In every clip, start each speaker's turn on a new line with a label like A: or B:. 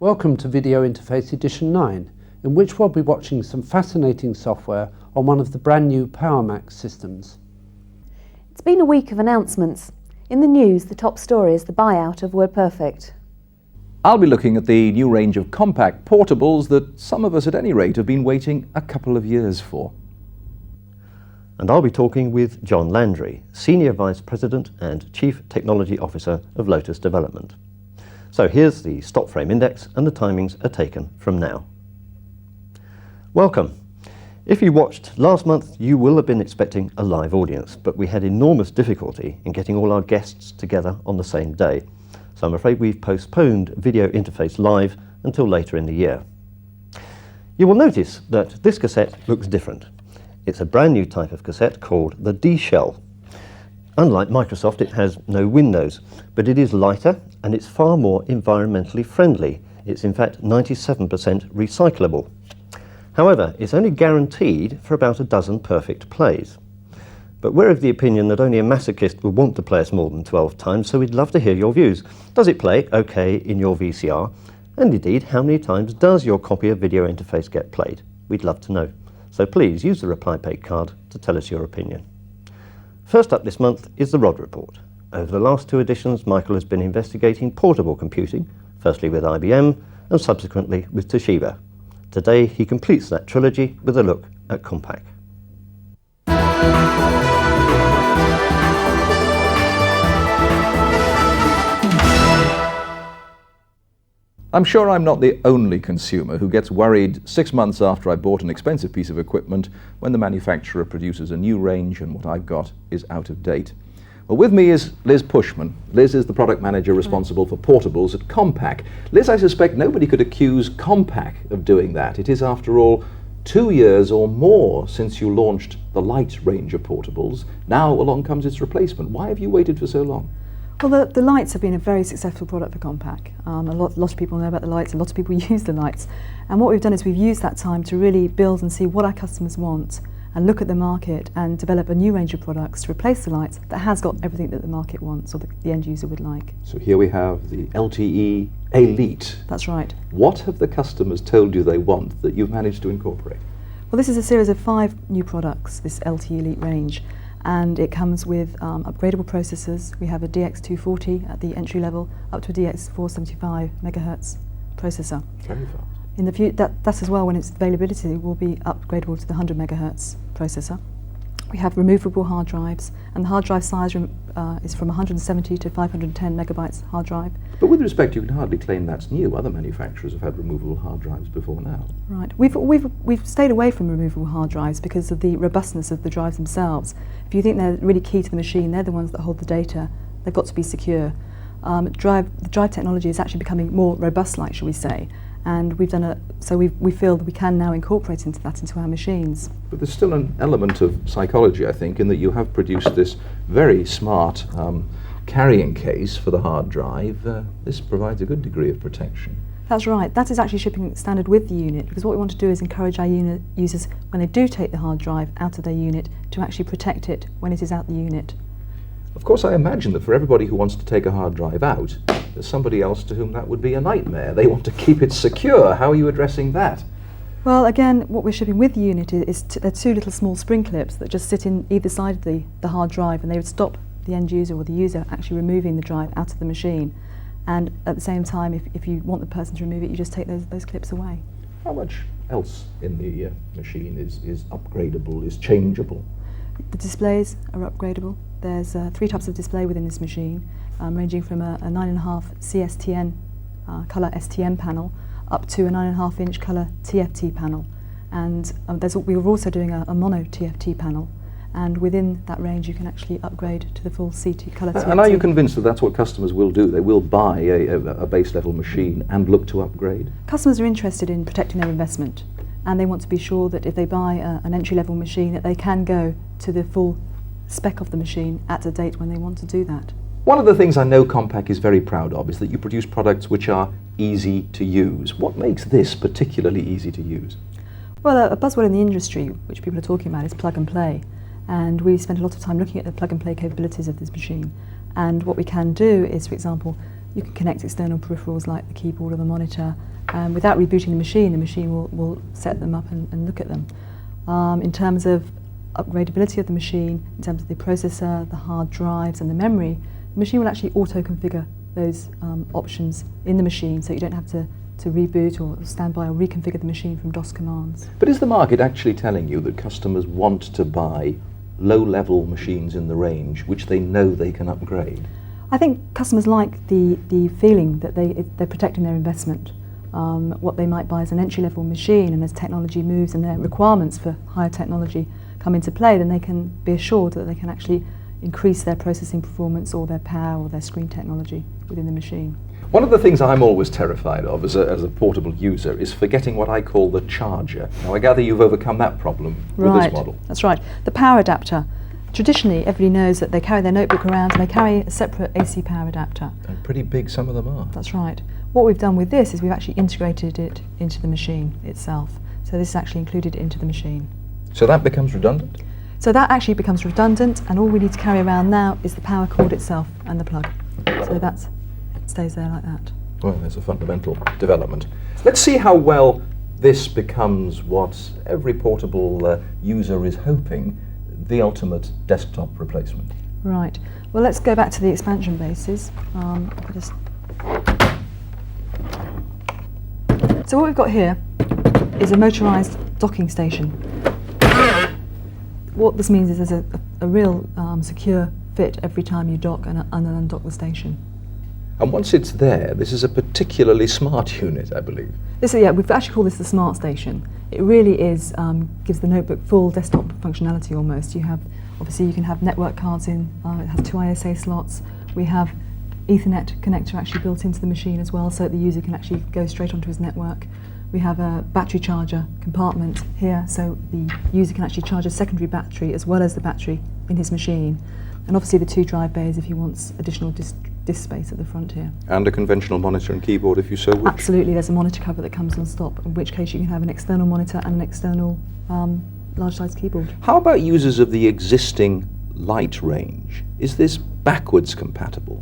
A: Welcome to Video Interface Edition 9, in which we'll be watching some fascinating software on one of the brand new Powermac systems.
B: It's been a week of announcements. In the news, the top story is the buyout of WordPerfect.
C: I'll be looking at the new range of Compaq portables that some of us at any rate have been waiting a couple of years for.
D: And I'll be talking with John Landry, Senior Vice President and Chief Technology Officer of Lotus Development. So here's the stop frame index, and the timings are taken from now. Welcome. If you watched last month, you will have been expecting a live audience, but we had enormous difficulty in getting all our guests together on the same day. So I'm afraid we've postponed Video Interface Live until later in the year. You will notice that this cassette looks different. It's a brand new type of cassette called the D shell. Unlike Microsoft, it has no windows, but it is lighter and it's far more environmentally friendly. It's in fact 97% recyclable. However, it's only guaranteed for about a dozen perfect plays. But we're of the opinion that only a masochist would want to play us more than 12 times, so we'd love to hear your views. Does it play okay in your VCR? And indeed, how many times does your copy of Video Interface get played? We'd love to know. So please use the reply paid card to tell us your opinion. First up this month is the Rod Report. Over the last two editions, Michael has been investigating portable computing, firstly with IBM and subsequently with Toshiba. Today he completes that trilogy with a look at Compaq.
C: I'm sure I'm not the only consumer who gets worried 6 months after I bought an expensive piece of equipment when the manufacturer produces a new range and what I've got is out of date. Well, with me is Liz Pushman. Liz is the product manager responsible for portables at Compaq. Liz, I suspect nobody could accuse Compaq of doing that. It is, after all, 2 years or more since you launched the light range of portables. Now along comes its replacement. Why have you waited for so long?
E: Well, the lights have been a very successful product for Compaq. A lot of people know about the lights, a lot of people use the lights. And what we've done is we've used that time to really build and see what our customers want and look at the market and develop a new range of products to replace the lights that has got everything that the market wants or the end user would like.
C: So here we have the LTE Elite.
E: That's right.
C: What have the customers told you they want that you've managed to incorporate?
E: Well, this is a series of 5 new products, this LTE Elite range. And it comes with upgradable processors. We have a DX240 at the entry level, up to a DX475 megahertz processor.
C: Very fast.
E: In the future, that's as well, when its availability will be upgradable to the 100 megahertz processor. We have removable hard drives, and the hard drive size is from 170 to 510 megabytes hard drive.
C: But with respect, you can hardly claim that's new. Other manufacturers have had removable hard drives before now.
E: Right. We've stayed away from removable hard drives because of the robustness of the drives themselves. If you think they're really key to the machine, they're the ones that hold the data. They've got to be secure. The drive technology is actually becoming more robust-like, shall we say, and we've done so we feel that we can now incorporate into our machines.
C: But there's still an element of psychology, I think, in that you have produced this very smart carrying case for the hard drive. This provides a good degree of protection.
E: That's right. That is actually shipping standard with the unit, because what we want to do is encourage our users, when they do take the hard drive out of their unit, to actually protect it when it is out the unit.
C: Of course, I imagine that for everybody who wants to take a hard drive out, there's somebody else to whom that would be a nightmare. They want to keep it secure. How are you addressing that?
E: Well, again, what we're shipping with the unit is they're 2 little small spring clips that just sit in either side of the hard drive, and they would stop the end user or the user actually removing the drive out of the machine. And at the same time, if you want the person to remove it, you just take those clips away.
C: How much else in the machine is upgradable, is changeable?
E: The displays are upgradable. There's 3 types of display within this machine, ranging from a 9.5 CSTN colour STM panel up to a 9.5 inch colour TFT panel. And we're also doing a mono TFT panel. And within that range, you can actually upgrade to the full CT colour TFT.
C: And are you convinced that that's what customers will do? They will buy a base level machine and look to upgrade?
E: Customers are interested in protecting their investment, and they want to be sure that if they buy an entry level machine, that they can go to the full spec of the machine at a date when they want to do that.
C: One of the things I know Compaq is very proud of is that you produce products which are easy to use. What makes this particularly easy to use?
E: Well, a buzzword in the industry, which people are talking about, is plug and play. And we spent a lot of time looking at the plug and play capabilities of this machine. And what we can do is, for example, You can connect external peripherals like the keyboard or the monitor, and without rebooting the machine will set them up and look at them. In terms of upgradability of the machine, in terms of the processor, the hard drives and the memory, the machine will actually auto-configure those options in the machine, so you don't have to reboot or stand by or reconfigure the machine from DOS commands.
C: But is the market actually telling you that customers want to buy low-level machines in the range which they know they can upgrade?
E: I think customers like the feeling that they're protecting their investment. What they might buy as an entry-level machine, and as technology moves and their requirements for higher technology come into play, then they can be assured that they can actually increase their processing performance or their power or their screen technology within the machine.
C: One of the things I'm always terrified of as a portable user is forgetting what I call the charger. Now I gather you've overcome that problem with this model.
E: That's right. The power adapter. Traditionally, everybody knows that they carry their notebook around and they carry a separate AC power adapter.
C: And pretty big some of them are.
E: That's right. What we've done with this is we've actually integrated it into the machine itself. So this is actually included into the machine.
C: So that becomes redundant?
E: So that actually becomes redundant, and all we need to carry around now is the power cord itself and the plug. So that stays there like that.
C: Well, there's a fundamental development. Let's see how well this becomes what every portable user is hoping, the ultimate desktop replacement.
E: Right. Well, let's go back to the expansion bases. So what we've got here is a motorised docking station. What this means is there's a real secure fit every time you dock and undock the station.
C: And once it's there, this is a particularly smart unit, I believe.
E: We've actually called this the Smart Station. It really is gives the notebook full desktop functionality almost. You can have network cards in. It has 2 ISA slots. We have Ethernet connector actually built into the machine as well, so that the user can actually go straight onto his network. We have a battery charger compartment here, so the user can actually charge a secondary battery as well as the battery in his machine. And obviously the 2 drive bays if he wants additional disk space at the front here.
C: And a conventional monitor and keyboard if you so wish.
E: Absolutely, there's a monitor cover that comes on stop, in which case you can have an external monitor and an external large-sized keyboard.
C: How about users of the existing light range? Is this backwards compatible?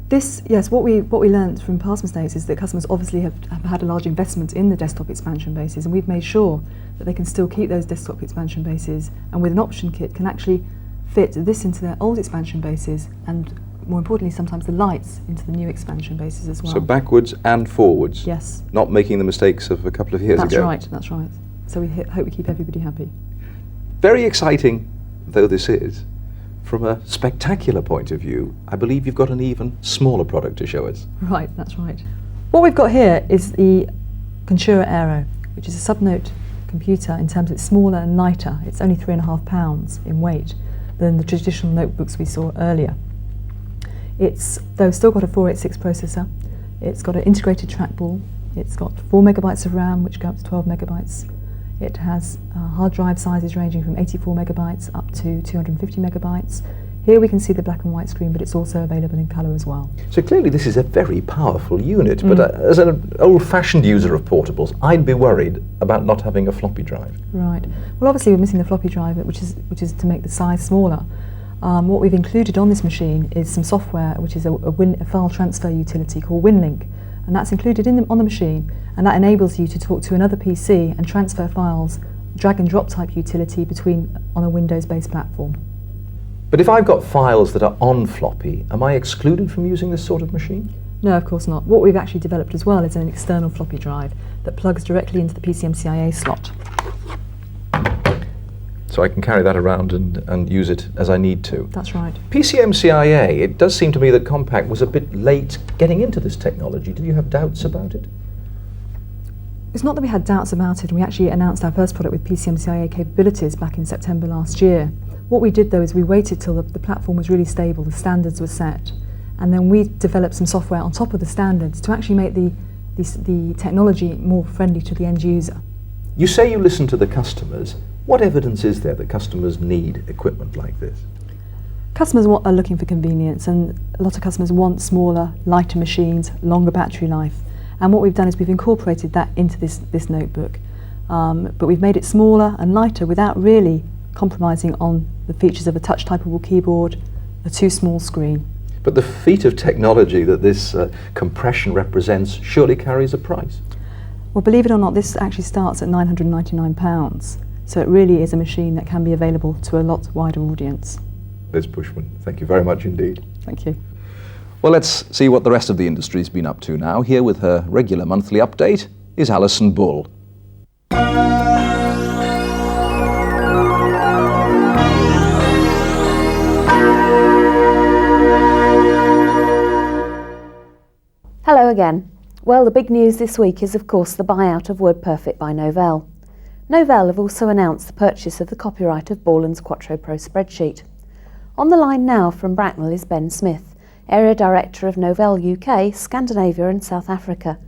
E: Yes, what we learned from past mistakes is that customers obviously have had a large investment in the desktop expansion bases, and we've made sure that they can still keep those desktop expansion bases, and with an option kit can actually fit this into their old expansion bases, and more importantly sometimes the lights into the new expansion bases as well.
C: So backwards and forwards?
E: Yes.
C: Not making the mistakes of a couple of years ago?
E: That's right. So we hope we keep everybody happy.
C: Very exciting though this is, from a spectacular point of view, I believe you've got an even smaller product to show us.
E: Right, that's right. What we've got here is the Contura Aero, which is a subnote computer in terms of it's smaller and lighter. It's only 3.5 pounds in weight than the traditional notebooks we saw earlier. It's though still got a 486 processor. It's got an integrated trackball. It's got 4 megabytes of RAM, which go up to 12 megabytes. It has hard drive sizes ranging from 84 megabytes up to 250 megabytes. Here we can see the black and white screen, but it's also available in colour as well.
C: So clearly this is a very powerful unit, but as an old-fashioned user of portables, I'd be worried about not having a floppy drive.
E: Right. Well, obviously we're missing the floppy drive, which is to make the size smaller. What we've included on this machine is some software, which is a file transfer utility called WinLink, and that's included on the machine, and that enables you to talk to another PC and transfer files, drag and drop type utility on a Windows-based platform.
C: But if I've got files that are on floppy, am I excluded from using this sort of machine?
E: No, of course not. What we've actually developed as well is an external floppy drive that plugs directly into the PCMCIA slot.
C: So I can carry that around and use it as I need to.
E: That's right.
C: PCMCIA, it does seem to me that Compaq was a bit late getting into this technology. Did you have doubts about it?
E: It's not that we had doubts about it, and we actually announced our first product with PCMCIA capabilities back in September last year. What we did though is we waited till the platform was really stable, the standards were set, and then we developed some software on top of the standards to actually make the technology more friendly to the end user.
C: You say you listen to the customers. What evidence is there that customers need equipment like this?
E: Customers are looking for convenience, and a lot of customers want smaller, lighter machines, longer battery life. And what we've done is we've incorporated that into this notebook. But we've made it smaller and lighter without really compromising on the features of a touch typable keyboard, a too small screen.
C: But the feat of technology that this compression represents surely carries a price.
E: Well, believe it or not, this actually starts at £999, so it really is a machine that can be available to a lot wider audience.
C: Liz Bushman, thank you very much indeed.
E: Thank you.
C: Well, let's see what the rest of the industry's been up to now. Here with her regular monthly update is Alison Bull.
B: Hello again. Well, the big news this week is of course the buyout of WordPerfect by Novell. Novell have also announced the purchase of the copyright of Borland's Quattro Pro spreadsheet. On the line now from Bracknell is Ben Smith, Area Director of Novell UK, Scandinavia and South Africa.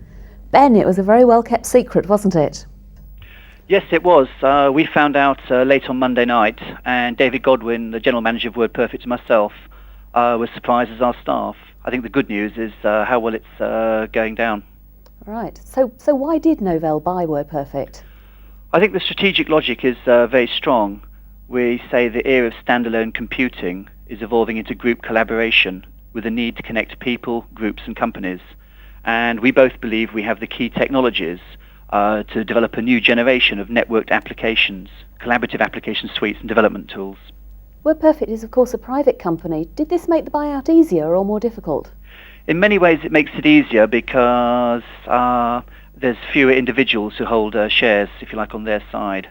B: Ben, it was a very well kept secret, wasn't it?
F: Yes, it was. We found out late on Monday night, and David Godwin, the General Manager of WordPerfect, and myself was surprised as our staff. I think the good news is how well it's going down.
B: Right. So why did Novell buy WordPerfect?
F: I think the strategic logic is very strong. We say the era of standalone computing is evolving into group collaboration with a need to connect people, groups and companies. And we both believe we have the key technologies to develop a new generation of networked applications, collaborative application suites and development tools.
B: WordPerfect is of course a private company. Did this make the buyout easier or more difficult?
F: In many ways it makes it easier because there's fewer individuals who hold shares, if you like, on their side.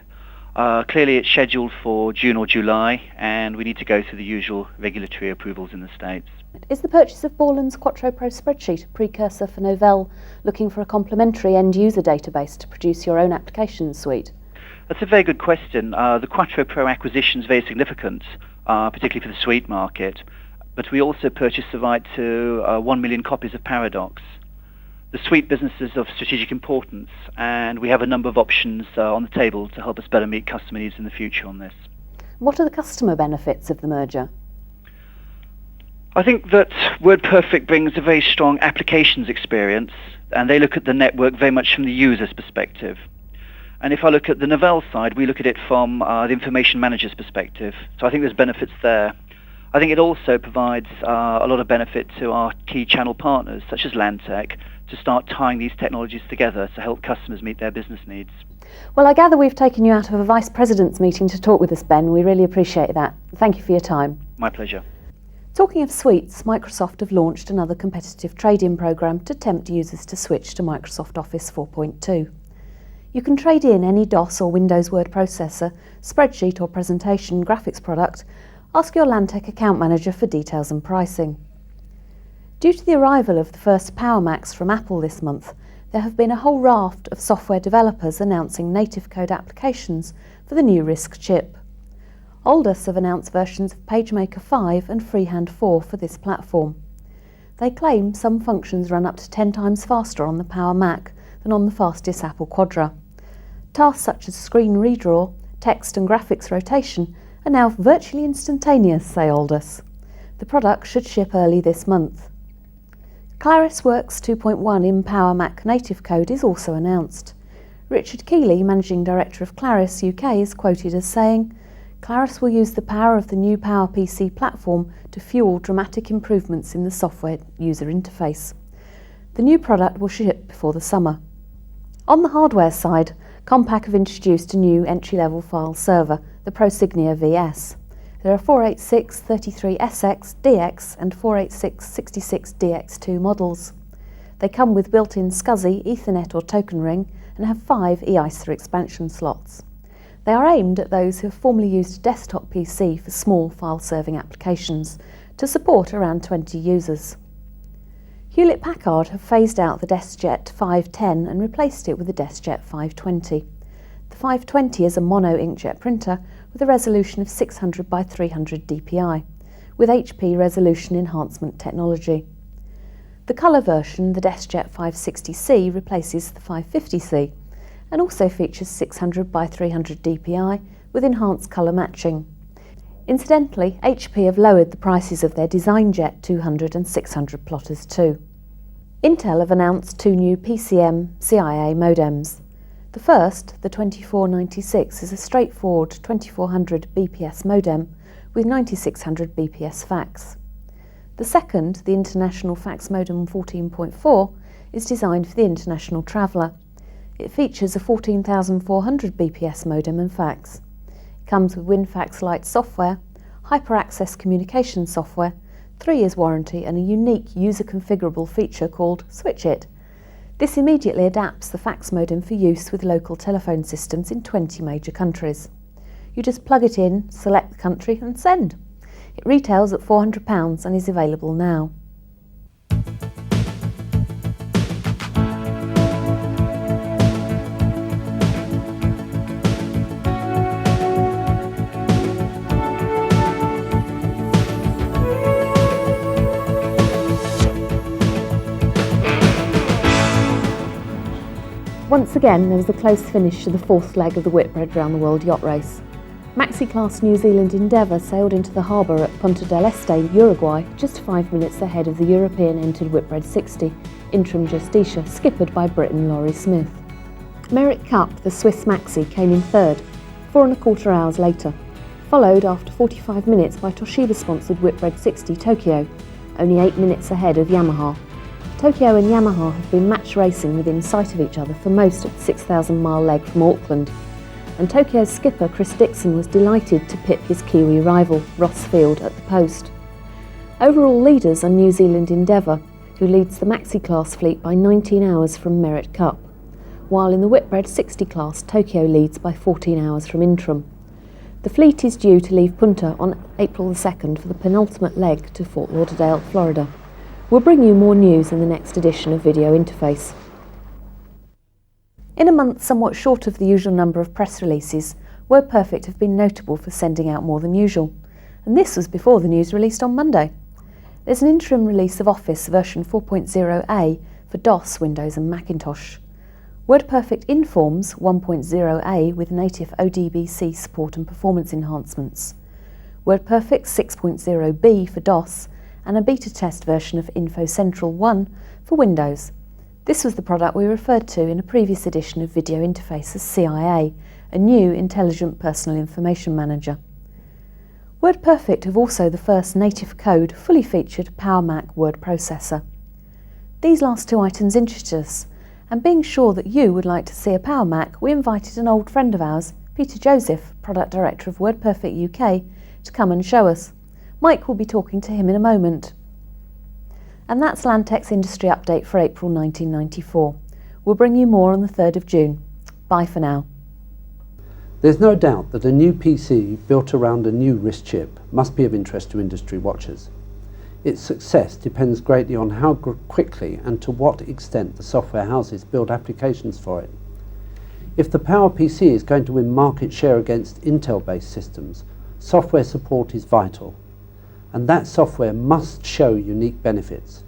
F: Clearly it's scheduled for June or July, and we need to go through the usual regulatory approvals in the States.
B: Is the purchase of Borland's Quattro Pro spreadsheet a precursor for Novell looking for a complementary end-user database to produce your own application suite?
F: That's a very good question. The Quattro Pro acquisition is very significant, particularly for the suite market, but we also purchased the right to 1 million copies of Paradox. The suite business is of strategic importance, and we have a number of options on the table to help us better meet customer needs in the future on this.
B: What are the customer benefits of the merger?
F: I think that WordPerfect brings a very strong applications experience, and they look at the network very much from the user's perspective. And if I look at the Novell side, we look at it from the information manager's perspective. So I think there's benefits there. I think it also provides a lot of benefit to our key channel partners, such as Landtech, to start tying these technologies together to help customers meet their business needs.
B: Well, I gather we've taken you out of a Vice President's meeting to talk with us, Ben. We really appreciate that. Thank you for your time.
F: My pleasure.
B: Talking of suites, Microsoft have launched another competitive trade-in programme to tempt users to switch to Microsoft Office 4.2. You can trade in any DOS or Windows word processor, spreadsheet or presentation graphics product. Ask your Landtech account manager for details and pricing. Due to the arrival of the first Powermacs from Apple this month, there have been a whole raft of software developers announcing native code applications for the new RISC chip. Lotus have announced versions of PageMaker 5 and Freehand 4 for this platform. They claim some functions run up to 10 times faster on the Powermac than on the fastest Apple Quadra. Tasks such as screen redraw, text and graphics rotation are now virtually instantaneous, say Lotus. The product should ship early this month. Claris Works 2.1 in Powermac native code is also announced. Richard Keeley, Managing Director of Claris UK, is quoted as saying, "Claris will use the power of the new PowerPC platform to fuel dramatic improvements in the software user interface. The new product will ship before the summer." On the hardware side, Compaq have introduced a new entry-level file server, the ProSignia VS. There are 486, 33SX, DX and 486, 66 DX2 models. They come with built-in SCSI, Ethernet or token ring and have 5 eISA expansion slots. They are aimed at those who have formerly used a desktop PC for small file-serving applications to support around 20 users. Hewlett-Packard have phased out the DeskJet 510 and replaced it with the DeskJet 520. The 520 is a mono inkjet printer with a resolution of 600 by 300 dpi, with HP resolution enhancement technology. The colour version, the DeskJet 560C, replaces the 550C and also features 600 by 300 dpi with enhanced colour matching. Incidentally, HP have lowered the prices of their DesignJet 200 and 600 plotters too. Intel have announced 2 new PCM CIA modems. The first, the 2496, is a straightforward 2400 BPS modem with 9600 BPS fax. The second, the International Fax Modem 14.4, is designed for the international traveller. It features a 14,400 BPS modem and fax. It comes with WinFax Lite software, hyper-access communication software, 3 years warranty and a unique user-configurable feature called Switch It. This immediately adapts the fax modem for use with local telephone systems in 20 major countries. You just plug it in, select the country and send. It retails at £400 and is available now. Once again, there was a close finish to the 4th leg of the Whitbread Round the World yacht race. Maxi-class New Zealand Endeavour sailed into the harbour at Punta del Este, Uruguay, just 5 minutes ahead of the European-entered Whitbread 60, Interim Justicia, skippered by Briton Laurie Smith. Merit Cup, the Swiss Maxi, came in 3rd, 4¼ hours later, followed after 45 minutes by Toshiba-sponsored Whitbread 60 Tokyo, only 8 minutes ahead of Yamaha. Tokyo and Yamaha have been match racing within sight of each other for most of the 6,000-mile leg from Auckland, and Tokyo's skipper Chris Dixon was delighted to pip his Kiwi rival, Ross Field, at the post. Overall leaders are New Zealand Endeavour, who leads the Maxi-class fleet by 19 hours from Merit Cup, while in the Whitbread 60 class Tokyo leads by 14 hours from Interim. The fleet is due to leave Punta on April the 2nd for the penultimate leg to Fort Lauderdale, Florida. We'll bring you more news in the next edition of Video Interface. In a month somewhat short of the usual number of press releases, WordPerfect have been notable for sending out more than usual, and this was before the news released on Monday. There's an interim release of Office version 4.0a for DOS, Windows and Macintosh. WordPerfect Informs 1.0a with native ODBC support and performance enhancements. WordPerfect 6.0b for DOS and a beta test version of InfoCentral 1 for Windows. This was the product we referred to in a previous edition of Video Interface as CIA, a new Intelligent Personal Information Manager. WordPerfect have also the first native code, fully featured Powermac word processor. These last 2 items interested us, and being sure that you would like to see a Powermac, we invited an old friend of ours, Peter Joseph, Product Director of WordPerfect UK, to come and show us. Mike will be talking to him in a moment. And that's Lantec's industry update for April 1994. We'll bring you more on the 3rd of June. Bye for now.
A: There's no doubt that a new PC built around a new RISC chip must be of interest to industry watchers. Its success depends greatly on how quickly and to what extent the software houses build applications for it. If the PowerPC is going to win market share against Intel-based systems, software support is vital, and that software must show unique benefits.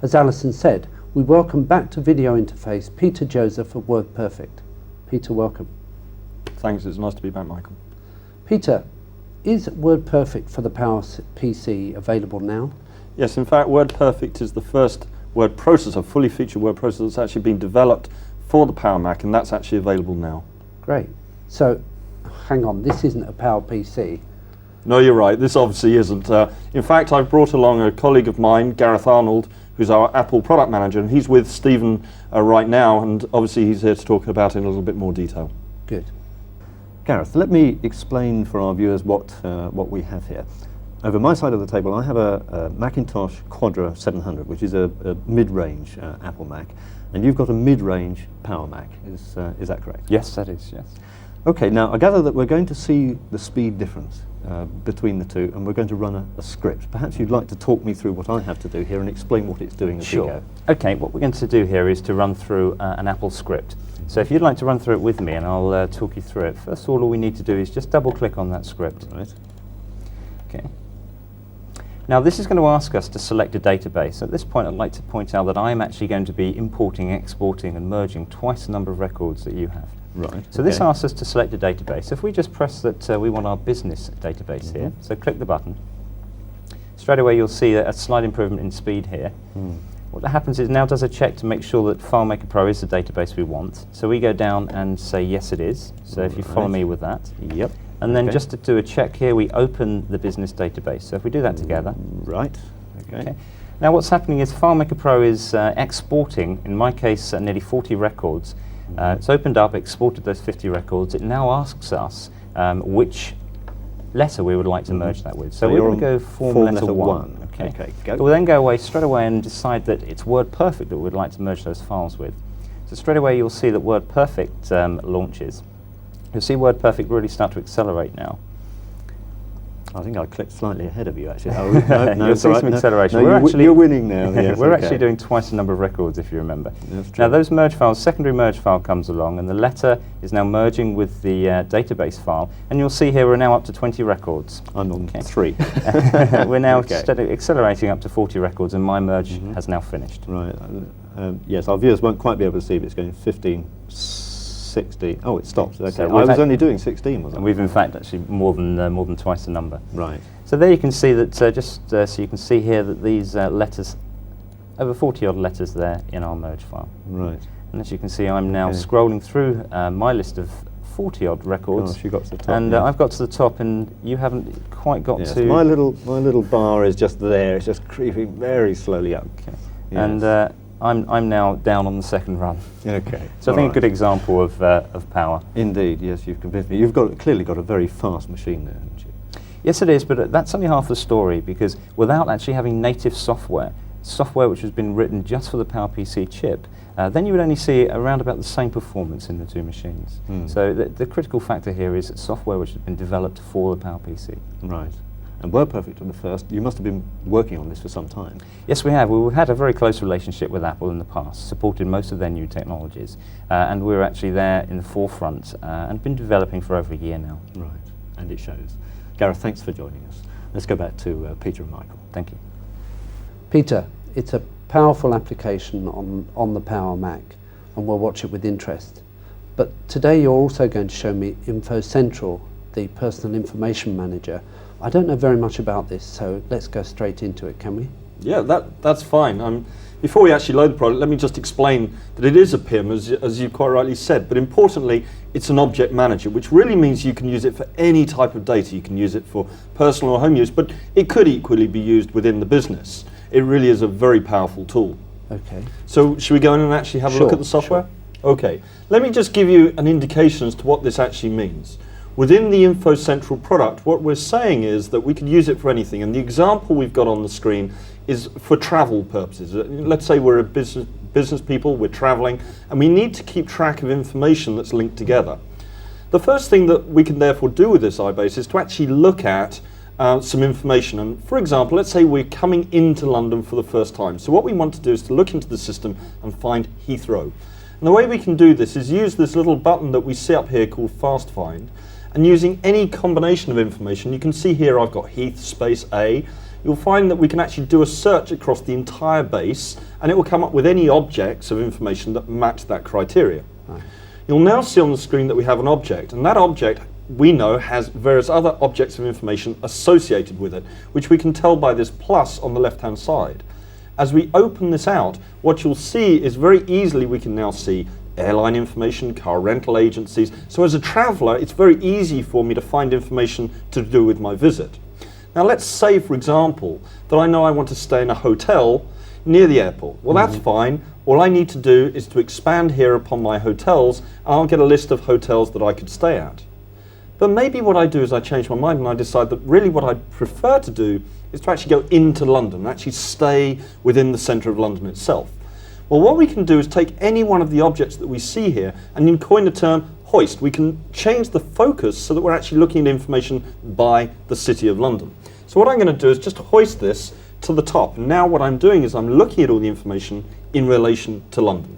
A: As Alison said, we welcome back to Video Interface Peter Joseph of WordPerfect. Peter, welcome.
G: Thanks, it's nice to be back, Michael.
A: Peter, is WordPerfect for the PowerPC available now?
G: Yes, in fact, WordPerfect is the first word processor, fully featured word processor that's actually been developed for the Powermac, and that's actually available now.
A: Great. So, hang on, this isn't a PowerPC.
G: No, you're right, this obviously isn't. In fact, I've brought along a colleague of mine, Gareth Arnold, who's our Apple product manager, and he's with Stephen right now, and obviously he's here to talk about it in a little bit more detail.
A: Good.
D: Gareth, let me explain for our viewers what we have here. Over my side of the table, I have a Macintosh Quadra 700, which is a mid-range Apple Mac, and you've got a mid-range Powermac. Is that correct?
H: Yes, that is, yes.
D: Okay, now I gather that we're going to see the speed difference between the two, and we're going to run a script. Perhaps you'd like to talk me through what I have to do here and explain what it's doing as we go.
H: Okay, what we're going to do here is to run through an Apple script. So if you'd like to run through it with me, and I'll talk you through it. First of all we need to do is just double-click on that script.
D: Right.
H: Okay. Now this is going to ask us to select a database. At this point I'd like to point out that I'm actually going to be importing, exporting and merging twice the number of records that you have.
D: Right.
H: So this asks us to select a database. If we just press that we want our business database here, so click the button, straight away you'll see a slight improvement in speed here. What happens is now does a check to make sure that FileMaker Pro is the database we want. So we go down and say yes it is. So if you follow me with that.
D: Yep.
H: And then just to do a check here, we open the business database. So if we do that together.
D: Right. Okay.
H: Now what's happening is FileMaker Pro is exporting, in my case, nearly 40 records. It's opened up, exported those 50 records. It now asks us which letter we would like to merge that with. So we're going to go form letter 1.
D: Okay, go.
H: We'll then go away straight away and decide that it's WordPerfect that we'd like to merge those files with. So straight away you'll see that WordPerfect launches. You'll see WordPerfect really start to accelerate now.
D: I think I clicked slightly ahead of you, actually. Oh, no,
H: You'll see some acceleration.
D: No, you're winning now. Yes,
H: we're
D: okay.
H: actually doing twice the number of records, if you remember.
D: That's true.
H: Now, those merge files, secondary merge file comes along, and the letter is now merging with the database file. And you'll see here we're now up to 20 records.
D: I'm on 3.
H: We're now
D: Okay.
H: steadily accelerating up to 40 records, and my merge has now finished.
D: Right. Yes, our viewers won't quite be able to see, but it's going 15, 16. Oh, it stops. Okay.
H: So
D: I
H: we've
D: was
H: had-
D: only doing 16, wasn't
H: And
D: I?
H: we've in fact actually more than twice the number.
D: Right.
H: So there you can see that, so you can see here that these letters, over 40 odd letters there in our merge file.
D: Right.
H: And as you can see, I'm now
D: Okay.
H: scrolling through my list of 40 odd records.
D: Gosh, you got to the top.
H: And
D: yeah.
H: I've got to the top, and you haven't quite got
D: Yes,
H: to.
D: my little bar is just there. It's just creeping very slowly up.
H: Okay.
D: Yes.
H: And I'm now down on the second run.
D: Okay.
H: So I think a good example of power.
D: Indeed, yes, you've convinced me. You've clearly got a very fast machine there, haven't you?
H: Yes, it is, but that's only half the story, because without actually having native software which has been written just for the PowerPC chip, then you would only see around about the same performance in the two machines. So the critical factor here is software which has been developed for the PowerPC.
D: Right. And WordPerfect were the first. You must have been working on this for some time.
H: Yes, we have. We've had a very close relationship with Apple in the past, supported most of their new technologies, and we're actually there in the forefront and been developing for over a year now.
D: Right. And it shows. Gareth, thanks for joining us. Let's go back to Peter and Michael.
H: Thank you.
A: Peter, it's a powerful application on the Powermac, and we'll watch it with interest. But today you're also going to show me InfoCentral, the personal information manager. I don't know very much about this, so let's go straight into it, can we?
G: Yeah, that's fine. Before we actually load the product, let me just explain that it is a PIM, as you quite rightly said, but importantly, it's an object manager, which really means you can use it for any type of data. You can use it for personal or home use, but it could equally be used within the business. It really is a very powerful tool.
A: Okay.
G: So should we go in and actually have a look at the software? Okay, let me just give you an indication as to what this actually means. Within the InfoCentral product, what we're saying is that we can use it for anything, and the example we've got on the screen is for travel purposes. Let's say we're a business people, we're traveling, and we need to keep track of information that's linked together. The first thing that we can therefore do with this iBase is to actually look at some information. And for example, let's say we're coming into London for the first time. So what we want to do is to look into the system and find Heathrow. And the way we can do this is use this little button that we see up here called Fast Find. And using any combination of information, you can see here I've got Heath space A. You'll find that we can actually do a search across the entire base, and it will come up with any objects of information that match that criteria.
A: Right.
G: You'll now see on the screen that we have an object, and that object we know has various other objects of information associated with it, which we can tell by this plus on the left-hand side. As we open this out, what you'll see is very easily we can now see airline information, car rental agencies. So as a traveller, it's very easy for me to find information to do with my visit. Now let's say, for example, that I know I want to stay in a hotel near the airport. Well, that's fine. All I need to do is to expand here upon my hotels, and I'll get a list of hotels that I could stay at. But maybe what I do is I change my mind and I decide that really what I prefer to do is to actually go into London and actually stay within the centre of London itself. Well, what we can do is take any one of the objects that we see here and then coin the term hoist. We can change the focus so that we're actually looking at information by the City of London. So what I'm going to do is just hoist this to the top. Now what I'm doing is I'm looking at all the information in relation to London.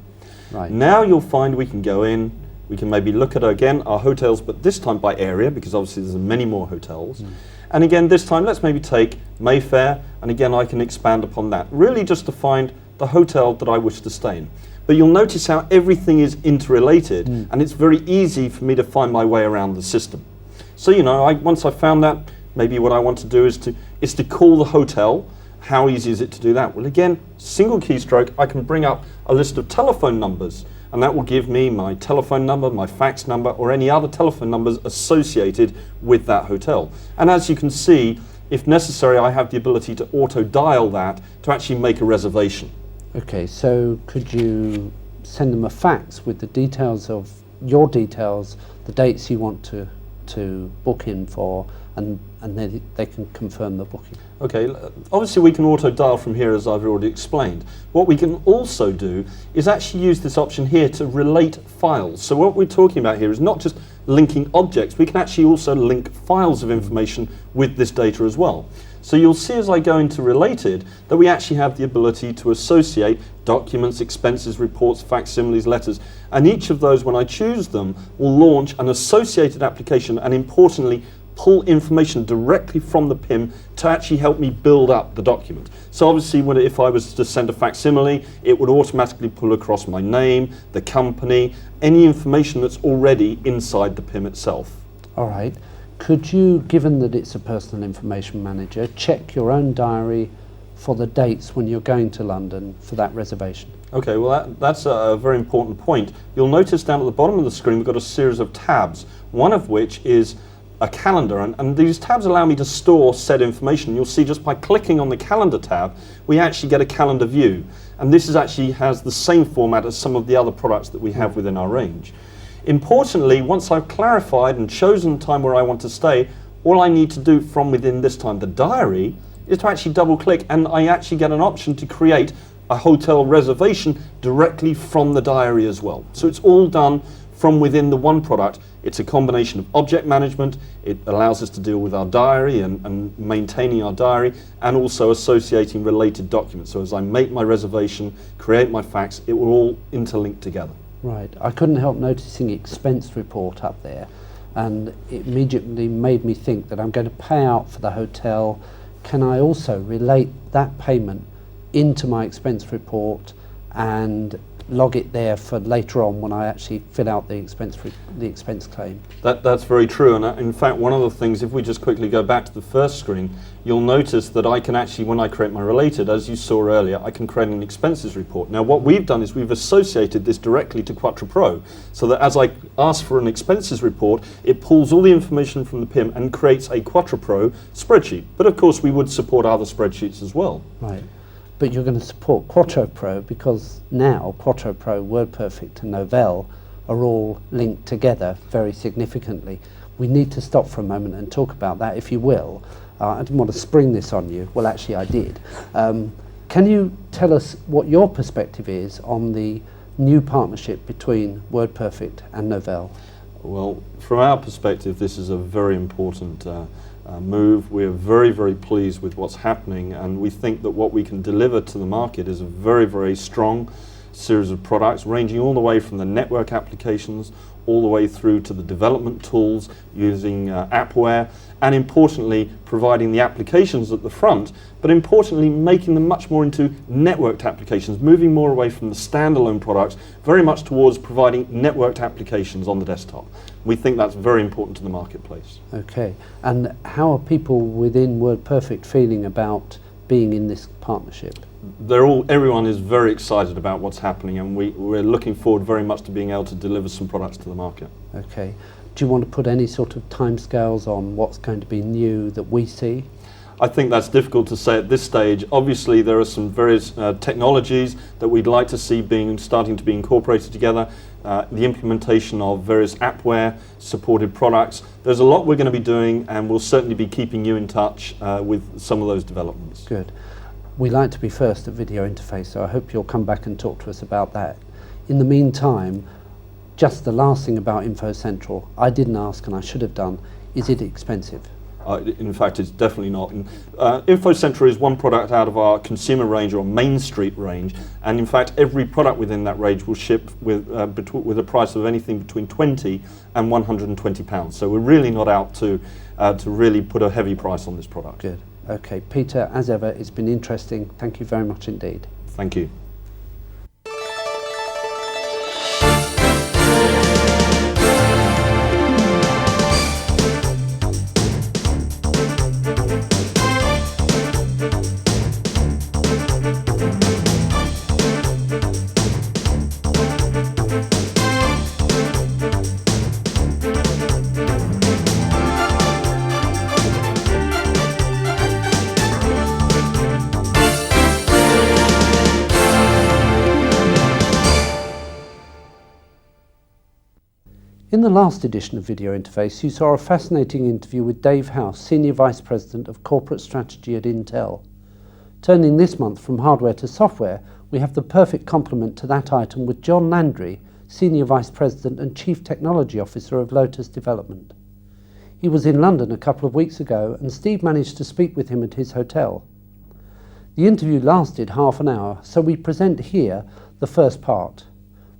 A: Right.
G: Now you'll find we can go in, we can maybe look at, again, our hotels, but this time by area, because obviously there's many more hotels. And again, this time, let's maybe take Mayfair, and again, I can expand upon that, really just to find the hotel that I wish to stay in. But you'll notice how everything is interrelated, and it's very easy for me to find my way around the system. So, you know, once I've found that, maybe what I want to do is to call the hotel. How easy is it to do that? Well, again, single keystroke, I can bring up a list of telephone numbers, and that will give me my telephone number, my fax number, or any other telephone numbers associated with that hotel. And as you can see, if necessary, I have the ability to auto-dial that to actually make a reservation.
A: Okay, so could you send them a fax with the details of your details, the dates you want to book in for, and then they can confirm the booking?
G: Okay, obviously we can auto-dial from here, as I've already explained. What we can also do is actually use this option here to relate files. So what we're talking about here is not just linking objects, we can actually also link files of information with this data as well. So you'll see as I go into related that we actually have the ability to associate documents, expenses, reports, facsimiles, letters, and each of those, when I choose them, will launch an associated application and importantly pull information directly from the PIM to actually help me build up the document. So obviously if I was to send a facsimile, it would automatically pull across my name, the company, any information that's already inside the PIM itself.
A: All right. Could you, given that it's a personal information manager, check your own diary for the dates when you're going to London for that reservation?
G: Okay, well that's a very important point. You'll notice down at the bottom of the screen we've got a series of tabs, one of which is a calendar, and these tabs allow me to store said information. You'll see just by clicking on the calendar tab we actually get a calendar view, and this actually has the same format as some of the other products that we have within our range. Importantly, once I've clarified and chosen the time where I want to stay, all I need to do from within this time, the diary, is to actually double click and I actually get an option to create a hotel reservation directly from the diary as well. So it's all done from within the one product. It's a combination of object management, it allows us to deal with our diary and maintaining our diary, and also associating related documents. So as I make my reservation, create my fax, it will all interlink together.
A: Right. I couldn't help noticing expense report up there, and it immediately made me think that I'm going to pay out for the hotel. Can I also relate that payment into my expense report and log it there for later on when I actually fill out the expense claim? That's
G: very true, and in fact one of the things, if we just quickly go back to the first screen, you'll notice that I can actually, when I create my related, as you saw earlier, I can create an expenses report. Now what we've done is we've associated this directly to Quadra Pro, so that as I ask for an expenses report, it pulls all the information from the PIM and creates a Quadra Pro spreadsheet. But of course we would support other spreadsheets as well.
A: Right. But you're going to support Quadra Pro because now Quadra Pro, WordPerfect and Novell are all linked together very significantly. We need to stop for a moment and talk about that, if you will. I didn't want to spring this on you. Well, actually I did. Can you tell us what your perspective is on the new partnership between WordPerfect and Novell?
G: Well, from our perspective, this is a very important move. We're very, very pleased with what's happening, and we think that what we can deliver to the market is a very, very strong series of products, ranging all the way from the network applications all the way through to the development tools using appware, and importantly providing the applications at the front, but importantly making them much more into networked applications, moving more away from the standalone products, very much towards providing networked applications on the desktop. We think that's very important to the marketplace.
A: Okay, and how are people within WordPerfect feeling about being in this partnership?
G: Everyone is very excited about what's happening, and we're looking forward very much to being able to deliver some products to the market. Okay.
A: Do you want to put any sort of timescales on what's going to be new that we see?
G: I think that's difficult to say at this stage. Obviously there are some various technologies that we'd like to see starting to be incorporated together. The implementation of various appware supported products. There's a lot we're going to be doing, and we'll certainly be keeping you in touch with some of those developments.
A: Good. We like to be first at video interface, so I hope you'll come back and talk to us about that. In the meantime, just the last thing about InfoCentral, I didn't ask and I should have done, is it expensive?
G: In fact, it's definitely not. InfoCentral is one product out of our consumer range or Main Street range, and in fact every product within that range will ship with a price of anything between £20 and £120. So we're really not out to really put a heavy price on this product.
A: Good. Okay, Peter, as ever, it's been interesting. Thank you very much indeed.
G: Thank you.
A: In the last edition of Video Interface, you saw a fascinating interview with Dave House, Senior Vice President of Corporate Strategy at Intel. Turning this month from hardware to software, we have the perfect complement to that item with John Landry, Senior Vice President and Chief Technology Officer of Lotus Development. He was in London a couple of weeks ago, and Steve managed to speak with him at his hotel. The interview lasted half an hour, so we present here the first part.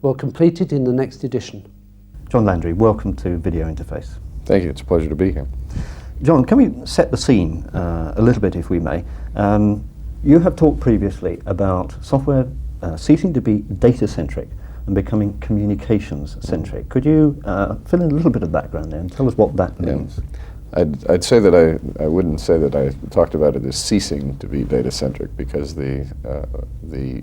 A: We'll complete it in the next edition.
D: John Landry, welcome to Video Interface.
I: Thank you, it's a pleasure to be here.
D: John, can we set the scene a little bit, if we may? You have talked previously about software ceasing to be data-centric and becoming communications-centric. Could you fill in a little bit of background there and tell us what that means?
I: I'd say that I wouldn't say that I talked about it as ceasing to be data-centric, because the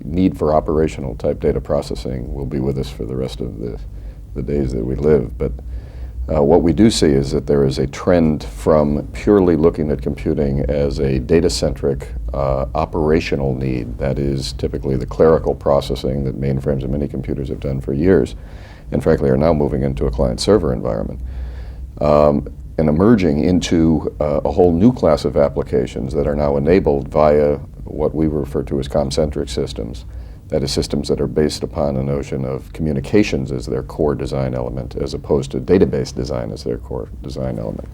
I: need for operational type data processing will be with us for the rest of the days that we live. But what we do see is that there is a trend from purely looking at computing as a data-centric operational need. That is typically the clerical processing that mainframes and mini computers have done for years, and frankly are now moving into a client-server environment, and emerging into a whole new class of applications that are now enabled via what we refer to as comm-centric systems. That is, systems that are based upon a notion of communications as their core design element, as opposed to database design as their core design element.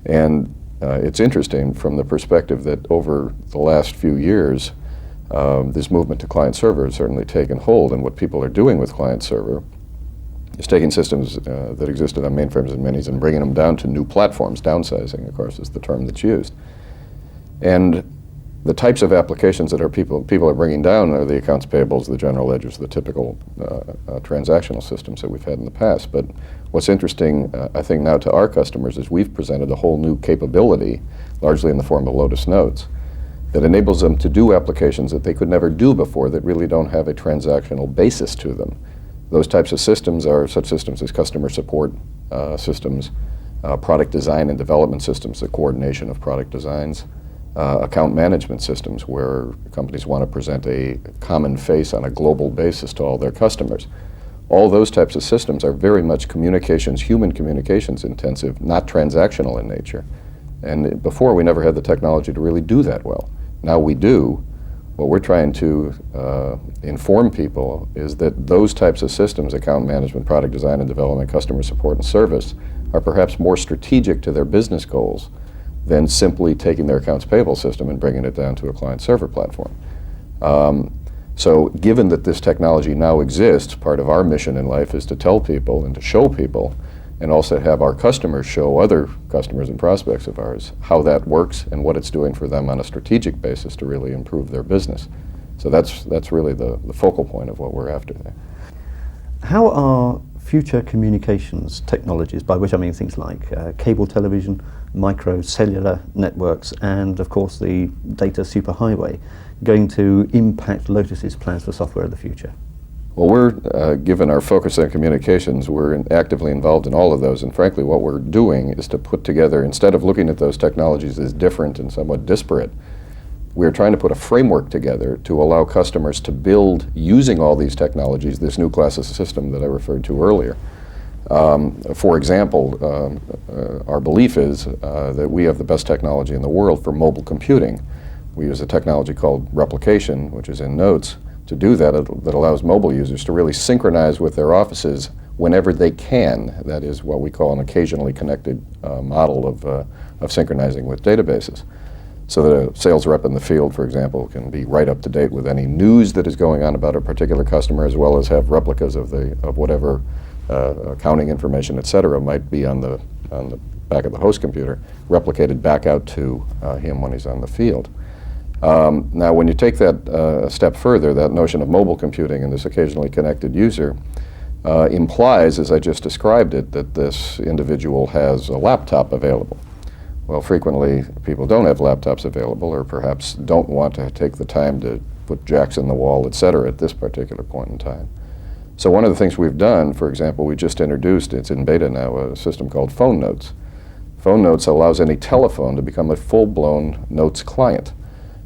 I: And it's interesting from the perspective that over the last few years, this movement to client-server has certainly taken hold, and what people are doing with client-server is taking systems that existed on mainframes and minis and bringing them down to new platforms. Downsizing, of course, is the term that's used. And the types of applications that people are bringing down are the accounts payables, the general ledgers, the typical transactional systems that we've had in the past. But what's interesting, I think, now to our customers is we've presented a whole new capability, largely in the form of Lotus Notes, that enables them to do applications that they could never do before, that really don't have a transactional basis to them. Those types of systems are such systems as customer support systems, product design and development systems, the coordination of product designs, account management systems where companies want to present a common face on a global basis to all their customers. All those types of systems are very much communications, human communications intensive, not transactional in nature. And before, we never had the technology to really do that well. Now we do. What we're trying to inform people is that those types of systems, account management, product design and development, customer support and service, are perhaps more strategic to their business goals than simply taking their accounts payable system and bringing it down to a client-server platform. So given that this technology now exists, part of our mission in life is to tell people and to show people, and also have our customers show other customers and prospects of ours how that works and what it's doing for them on a strategic basis to really improve their business. So that's really the focal point of what we're after there.
D: How are future communications technologies, by which I mean things like cable television, microcellular networks, and of course the data superhighway, going to impact Lotus's plans for software of the future?
I: Well, we're, given our focus on communications, we're actively involved in all of those, and frankly what we're doing is to put together, instead of looking at those technologies as different and somewhat disparate, we're trying to put a framework together to allow customers to build, using all these technologies, this new class of system that I referred to earlier. For example, our belief is that we have the best technology in the world for mobile computing. We use a technology called replication, which is in Notes, to do that, that allows mobile users to really synchronize with their offices whenever they can. That is what we call an occasionally connected model of synchronizing with databases. So that a sales rep in the field, for example, can be right up to date with any news that is going on about a particular customer, as well as have replicas of whatever accounting information, et cetera, might be on the back of the host computer, replicated back out to him when he's on the field. Now, when you take that a step further, that notion of mobile computing and this occasionally connected user implies, as I just described it, that this individual has a laptop available. Well, frequently people don't have laptops available, or perhaps don't want to take the time to put jacks in the wall, et cetera, at this particular point in time. So one of the things we've done, for example, we just introduced, it's in beta now, a system called Phone Notes. Phone Notes allows any telephone to become a full-blown Notes client.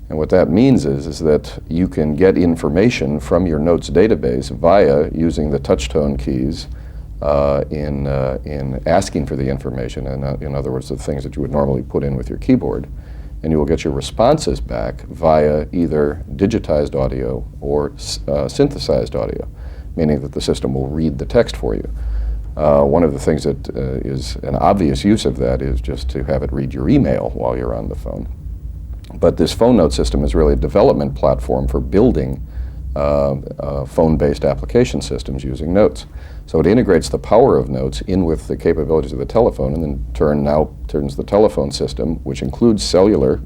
I: And what that means is that you can get information from your Notes database via using the touch tone keys in asking for the information, and in other words, the things that you would normally put in with your keyboard, and you will get your responses back via either digitized audio or synthesized audio, meaning that the system will read the text for you. One of the things that is an obvious use of that is just to have it read your email while you're on the phone. But this phone note system is really a development platform for building phone-based application systems using notes. So it integrates the power of notes in with the capabilities of the telephone, and then turns the telephone system, which includes cellular,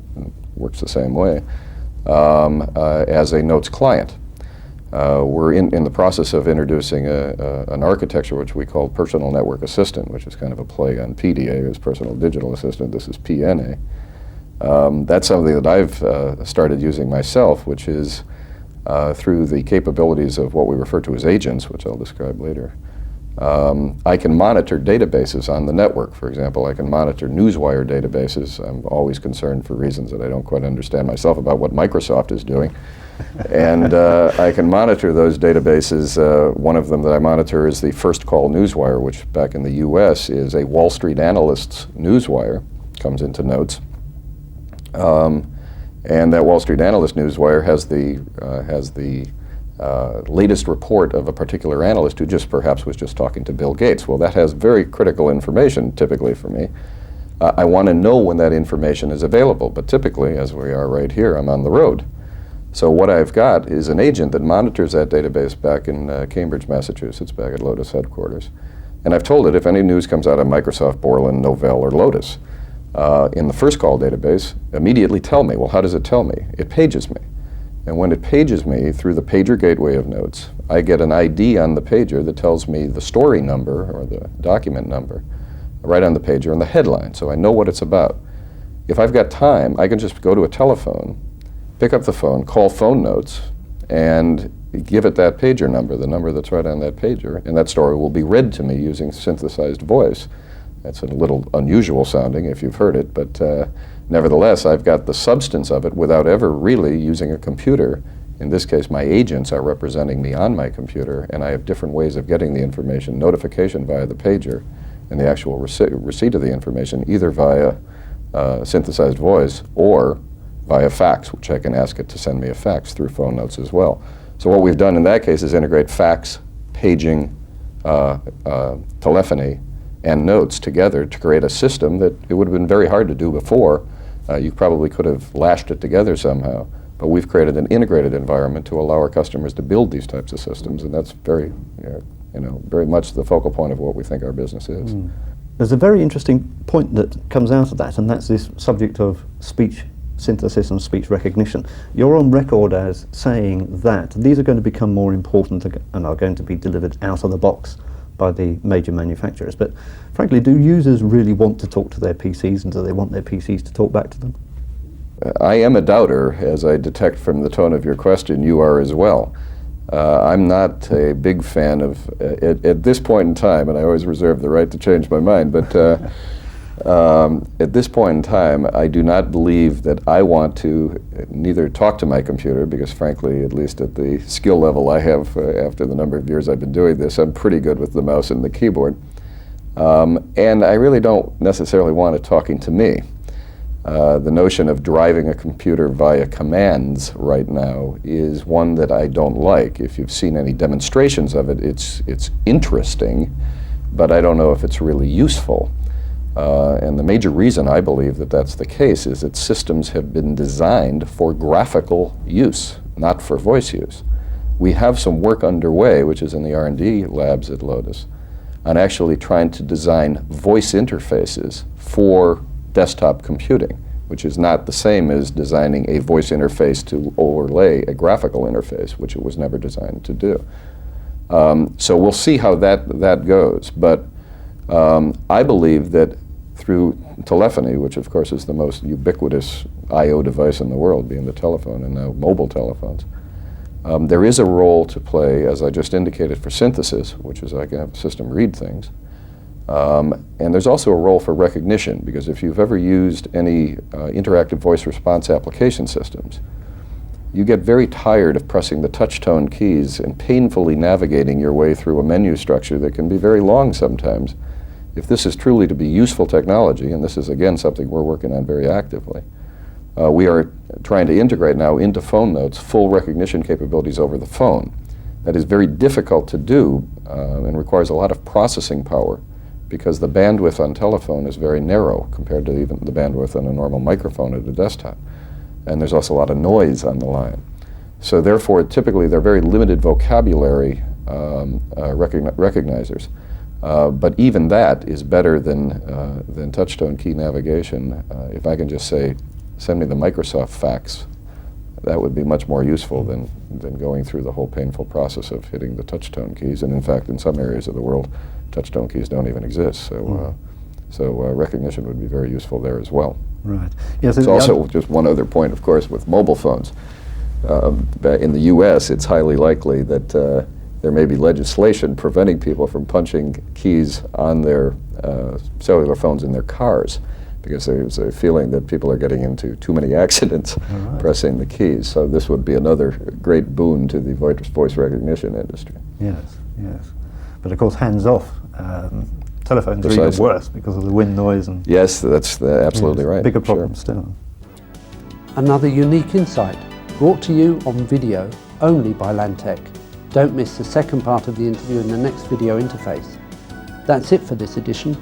I: works the same way, as a notes client. We're in the process of introducing an architecture which we call Personal Network Assistant, which is kind of a play on PDA as Personal Digital Assistant. This is PNA. That's something that I've started using myself, which is through the capabilities of what we refer to as agents, which I'll describe later. I can monitor databases on the network. For example, I can monitor Newswire databases. I'm always concerned, for reasons that I don't quite understand myself, about what Microsoft is doing. And I can monitor those databases. One of them that I monitor is the First Call Newswire, which back in the US is a Wall Street analyst's newswire, comes into Notes. And that Wall Street analyst newswire has the latest report of a particular analyst who just perhaps was just talking to Bill Gates. Well, that has very critical information typically for me. I want to know when that information is available, but typically, as we are right here, I'm on the road. So what I've got is an agent that monitors that database back in Cambridge, Massachusetts, back at Lotus headquarters. And I've told it if any news comes out of Microsoft, Borland, Novell, or Lotus, in the first call database, immediately tell me. Well, how does it tell me? It pages me. And when it pages me through the pager gateway of Notes, I get an ID on the pager that tells me the story number or the document number right on the pager and the headline, so I know what it's about. If I've got time, I can just go to a telephone, pick up the phone, call Phone Notes, and give it that pager number, the number that's right on that pager, and that story will be read to me using synthesized voice. That's a little unusual sounding if you've heard it, but nevertheless, I've got the substance of it without ever really using a computer. In this case, my agents are representing me on my computer, and I have different ways of getting the information, notification via the pager, and the actual receipt of the information, either via synthesized voice or via fax, which I can ask it to send me a fax through Phone Notes as well. So what we've done in that case is integrate fax, paging, telephony, and Notes together to create a system that it would have been very hard to do before. You probably could have lashed it together somehow, but we've created an integrated environment to allow our customers to build these types of systems, and that's very, very much the focal point of what we think our business is.
D: There's a very interesting point that comes out of that, and that's this subject of speech synthesis and speech recognition. You're on record as saying that these are going to become more important and are going to be delivered out of the box by the major manufacturers. But frankly, do users really want to talk to their PCs, and do they want their PCs to talk back to them?
I: I am a doubter, as I detect from the tone of your question. You are as well. I'm not a big fan of, at this point in time, and I always reserve the right to change my mind, but at this point in time, I do not believe that I want to neither talk to my computer, because frankly, at least at the skill level I have after the number of years I've been doing this, I'm pretty good with the mouse and the keyboard. And I really don't necessarily want it talking to me. The notion of driving a computer via commands right now is one that I don't like. If you've seen any demonstrations of it, it's interesting, but I don't know if it's really useful. And the major reason I believe that that's the case is that systems have been designed for graphical use, not for voice use. We have some work underway, which is in the R&D labs at Lotus, on actually trying to design voice interfaces for desktop computing, which is not the same as designing a voice interface to overlay a graphical interface, which it was never designed to do. So we'll see how that goes. But I believe that through telephony, which of course is the most ubiquitous I/O device in the world, being the telephone and now mobile telephones, there is a role to play, as I just indicated, for synthesis, which is I can have the system read things. And there's also a role for recognition, because if you've ever used any interactive voice response application systems, you get very tired of pressing the touch tone keys and painfully navigating your way through a menu structure that can be very long sometimes. If this is truly to be useful technology, and this is again something we're working on very actively, we are trying to integrate now into phone notes full recognition capabilities over the phone. That is very difficult to do and requires a lot of processing power, because the bandwidth on telephone is very narrow compared to even the bandwidth on a normal microphone at a desktop. And there's also a lot of noise on the line. So therefore, typically they're very limited vocabulary recognizers. But even that is better than touch-tone key navigation. If I can just say, send me the Microsoft fax, that would be much more useful than going through the whole painful process of hitting the touch-tone keys. And in fact, in some areas of the world, touch-tone keys don't even exist. So recognition would be very useful there as well.
D: Right. Yes.
I: There's also just one other point, of course, with mobile phones. In the U.S., it's highly likely that there may be legislation preventing people from punching keys on their cellular phones in their cars, because there's a feeling that people are getting into too many accidents pressing the keys. So this would be another great boon to the voice recognition industry.
D: Yes, yes. But of course, hands-off. Telephones are even worse because of the wind noise and...
I: Yes, that's absolutely right.
D: Bigger problem still.
A: Another unique insight brought to you on video only by Landtech. Don't miss the second part of the interview in the next video interface. That's it for this edition.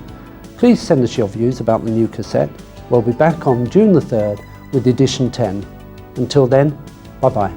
A: Please send us your views about the new cassette. We'll be back on June the 3rd with edition 10. Until then, bye-bye.